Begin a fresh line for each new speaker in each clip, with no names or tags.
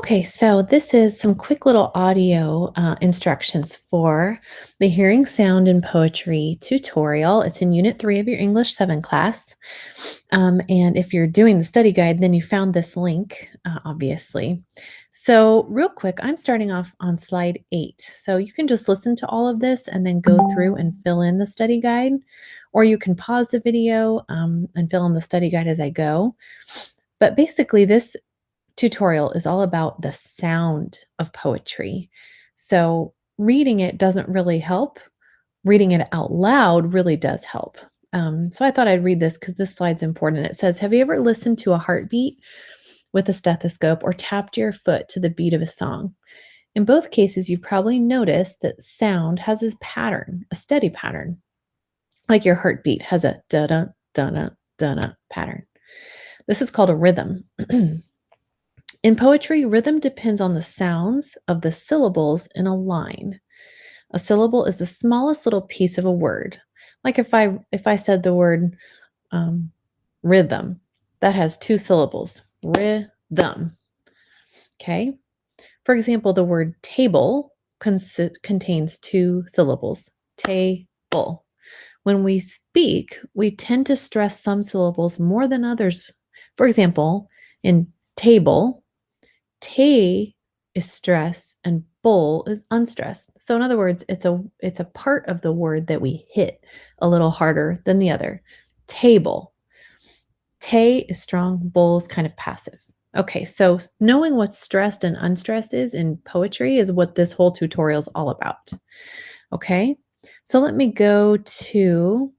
Okay, so this is some quick little audio instructions for the Hearing Sound and Poetry tutorial. It's in Unit 3 of your English 7 class. And if you're doing the study guide, then you found this link, obviously. So, real quick, I'm starting off on slide 8. So, you can just listen to all of this and then go through and fill in the study guide, or you can pause the video and fill in the study guide as I go. But basically, this tutorial is all about the sound of poetry. So, reading it doesn't really help. Reading it out loud really does help. So, I thought I'd read this because this slide's important. It says, have you ever listened to a heartbeat with a stethoscope or tapped your foot to the beat of a song? In both cases, you've probably noticed that sound has this pattern, a steady pattern, like your heartbeat has a da da da da da pattern. This is called a rhythm. In poetry, rhythm depends on the sounds of the syllables in a line. A syllable is the smallest little piece of a word. Like if I said the word um, rhythm, that has two syllables. Rhythm. Okay. For example, the word table contains two syllables. Table. When we speak, we tend to stress some syllables more than others. For example, in table, T is stress and bowl is unstressed. So in other words, it's a part of the word that we hit a little harder than the other. Table. Te is strong, bowl is kind of passive. Okay, so knowing what stressed and unstressed is in poetry is what this whole tutorial is all about. Okay, so let me go to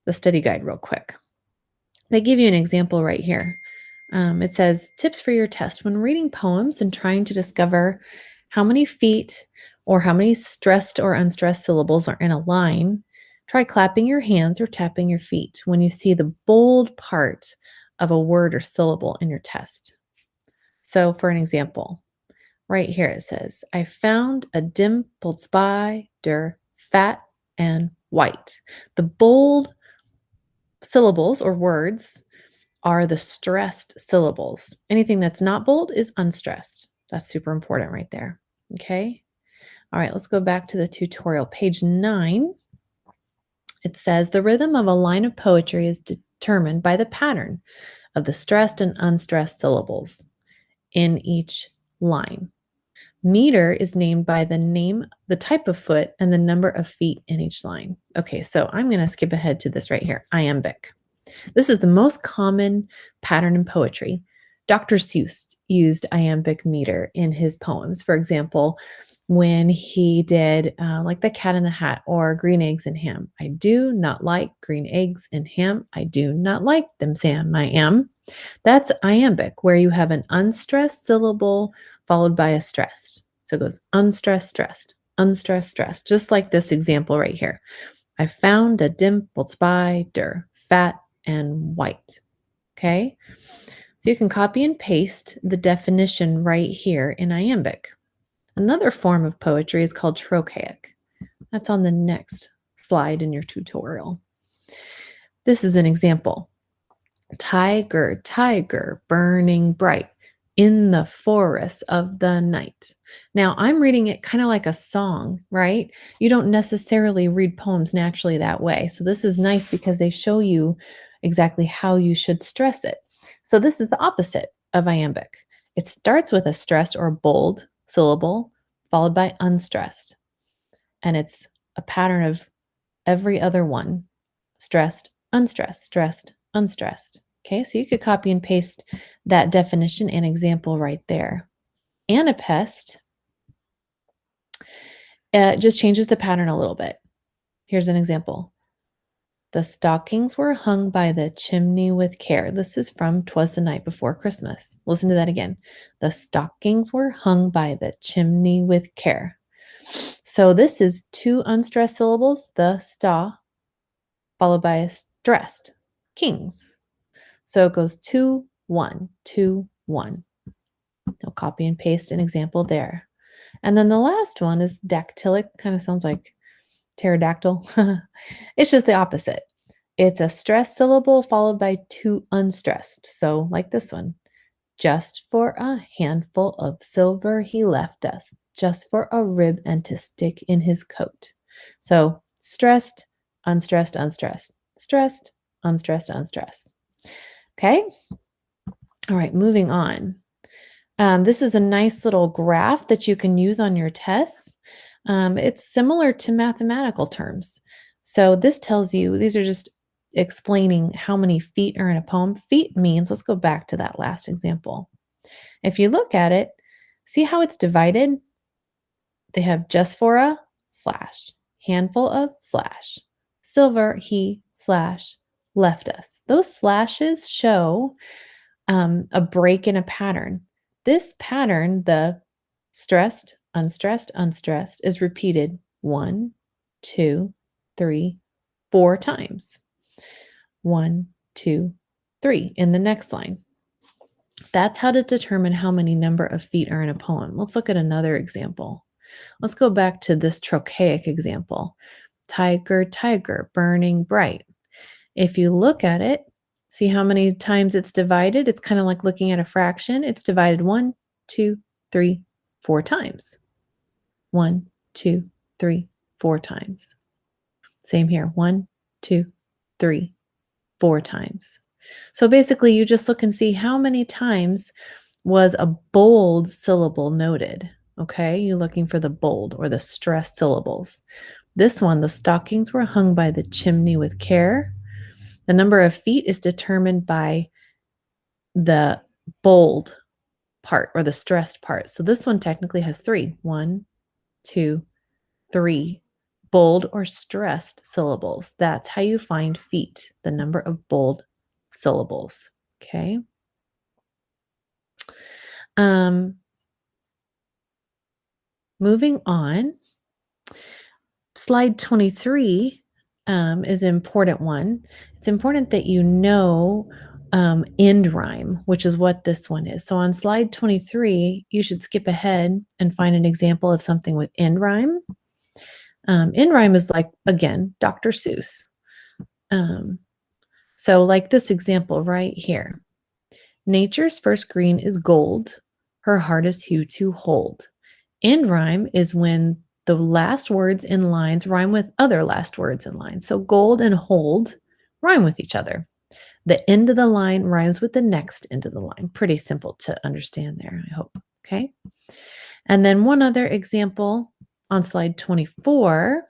the study guide real quick. They give you an example right here. It says tips for your test when reading poems and trying to discover how many feet or how many stressed or unstressed syllables are in a line. Try clapping your hands or tapping your feet when you see the bold part of a word or syllable in your test. So, for an example, right here it says, I found a dimpled spider, fat and white. The bold syllables or words are the stressed syllables. Anything that's not bold is unstressed. That's super important right there. Okay. All right, let's go back to the tutorial. Page 9. It says the rhythm of a line of poetry is determined by the pattern of the stressed and unstressed syllables in each line. Meter is named by the type of foot, and the number of feet in each line. Okay, so I'm going to skip ahead to this right here, iambic. This is the most common pattern in poetry. Dr. Seuss used iambic meter in his poems. For example, when he did like The Cat in the Hat or Green Eggs and Ham. I do not like green eggs and ham. I do not like them, Sam. I am. That's iambic, where you have an unstressed syllable followed by a stressed. So it goes unstressed, stressed, unstressed, stressed, just like this example right here. I found a dimpled spider, fat and white. Okay. So you can copy and paste the definition right here in iambic. Another form of poetry is called trochaic. That's on the next slide in your tutorial. This is an example. Tiger, tiger, burning bright in the forest of the night. Now, I'm reading it kind of like a song, right? You don't necessarily read poems naturally that way. So, this is nice because they show you exactly how you should stress it. So, this is the opposite of iambic. It starts with a stressed or bold syllable, followed by unstressed. And it's a pattern of every other one stressed, unstressed, stressed, unstressed. Okay, so you could copy and paste that definition and example right there. Anapest just changes the pattern a little bit. Here's an example. The stockings were hung by the chimney with care. This is from 'Twas the Night Before Christmas. Listen to that again. The stockings were hung by the chimney with care. So this is two unstressed syllables, the sta, followed by a stressed, kings. So it goes 2, 1, 2, 1. I'll copy and paste an example there. And then the last one is dactylic, kind of sounds like pterodactyl. It's just the opposite. It's a stressed syllable followed by two unstressed. So like this one, Just for a handful of silver he left us, just for a rib and to stick in his coat. So stressed, unstressed, unstressed, stressed, unstressed, unstressed. Okay. All right, moving on. This is a nice little graph that you can use on your tests. It's similar to mathematical terms. So this tells you, these are just explaining how many feet are in a poem. Feet means, let's go back to that last example. If you look at it, see how it's divided? They have just for a slash, handful of slash, silver he slash left us. Those slashes show a break in a pattern. This pattern, the stressed, unstressed, unstressed, is repeated 1, 2, 3, 4 times. 1, 2, 3 in the next line. That's how to determine how many number of feet are in a poem. Let's look at another example. Let's go back to this trochaic example. Tiger, tiger, burning bright. If you look at it, see how many times it's divided? It's kind of like looking at a fraction. It's divided 1, 2, 3, 4 times. 1, 2, 3, 4 times. Same here. 1, 2, 3, 4 times. So basically, you just look and see how many times was a bold syllable noted. Okay, you're looking for the bold or the stressed syllables. This one, the stockings were hung by the chimney with care. The number of feet is determined by the bold part or the stressed part. So this one technically has 3. 1, 2, 3 bold or stressed syllables. That's how you find feet, the number of bold syllables. Okay. Moving on, slide 23 is an important one. It's important that you know end rhyme, which is what this one is. So on slide 23, you should skip ahead and find an example of something with end rhyme. End rhyme is like, again, Dr. Seuss. So like this example right here. Nature's first green is gold, her hardest hue to hold. End rhyme is when the last words in lines rhyme with other last words in lines. So gold and hold rhyme with each other. The end of the line rhymes with the next end of the line. Pretty simple to understand there, I hope. Okay. And then one other example on slide 24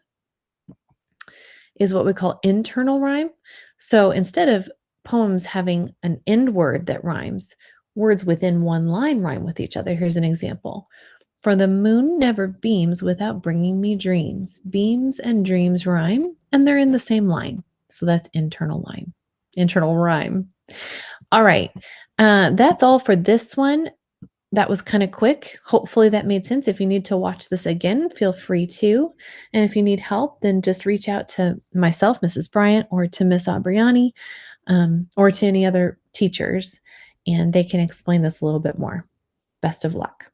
is what we call internal rhyme. So instead of poems having an end word that rhymes, words within one line rhyme with each other. Here's an example. For the moon never beams without bringing me dreams. Beams and dreams rhyme, and they're in the same line. So that's internal rhyme. All right. That's all for this one. That was kind of quick. Hopefully that made sense. If you need to watch this again, feel free to. And if you need help, then just reach out to myself, Mrs. Bryant, or to Miss Abriani, or to any other teachers, and they can explain this a little bit more. Best of luck.